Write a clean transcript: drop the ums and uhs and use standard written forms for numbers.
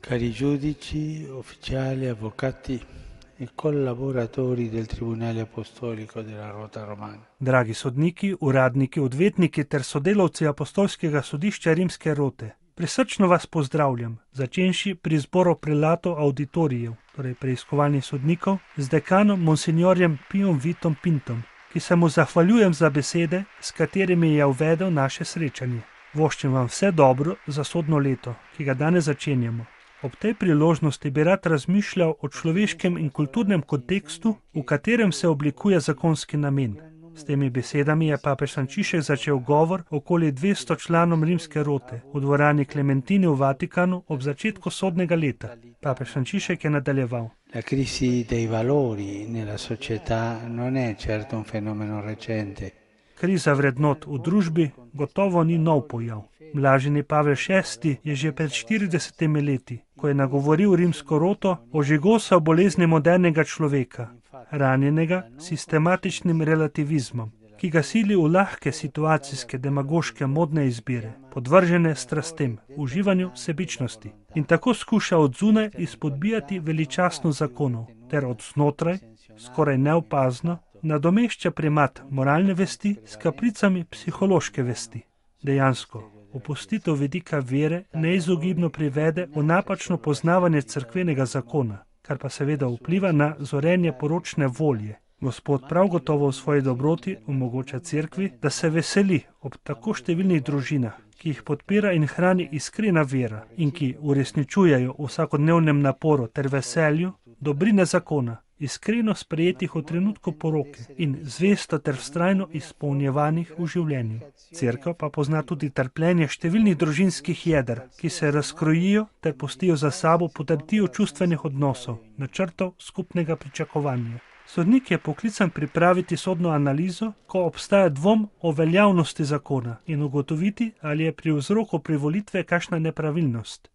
Cari giudici, ufficiali, avvocati e collaboratori del Tribunale Apostolico della Rota Romana. Dragi sodniki, uradniki, odvetniki ter sodelavci Apostolskega sodišča Rimske rote, prisrčno vas pozdravljam, začenši pri zboru prelatov auditorijev, torej preiskovalnih sodnikov, z dekanom monsignorjem Piom Vitom Pintom, ki se mu zahvaljujem za besede, s katerimi je uvedel naše srečanje. Voščim vam vse dobro za sodno leto, ki ga danes začenjamo. Ob tej priložnosti bi rad razmišljal o človeškem in kulturnem kontekstu, v katerem se oblikuje zakonski namen. S temi besedami je papež Frančišek začel govor okoli 200 članom rimske rote v dvorani Klementini v Vatikanu ob začetku sodnega leta. Papež Frančišek je nadaljeval. La crisi dei valori nella società non è certo un fenomeno recente. Kriza vrednot v družbi gotovo ni nov pojav. Blaženi Pavel VI je že pred 40 leti, ko je nagovoril rimsko roto, ožigosal bolezni modernega človeka, ranjenega sistematičnim relativizmom, ki ga sili v lahke situacijske demagoške modne izbire, podvržene strastem, uživanju sebičnosti, in tako skuša od zunaj izpodbijati veličastnost zakonov, ter od znotraj, skoraj neopazno, nadomešča primat moralne vesti s kapricami psihološke vesti. Dejansko, opustitev vidika vere neizogibno privede v napačno poznavanje cerkvenega zakona, kar pa seveda vpliva na zorenje poročne volje. Gospod prav gotovo v svoji dobroti omogoča cerkvi, da se veseli ob tako številnih družinah, ki jih podpira in hrani iskrena vera in ki uresničujejo v vsakodnevnem naporu ter veselju dobrine zakona, iskreno sprejetih v trenutku poroke in zvesto ter vztrajno izpolnjevanih v življenju. Cerkev pa pozna tudi trpljenje številnih družinskih jeder, ki se razkrojijo ter pustijo za sabo potrtijo čustvenih odnosov, načrtov skupnega pričakovanja. Sodnik je poklican pripraviti sodno analizo, ko obstaja dvom o veljavnosti zakona in ugotoviti, ali je pri vzroku privolitve kakšna nepravilnost.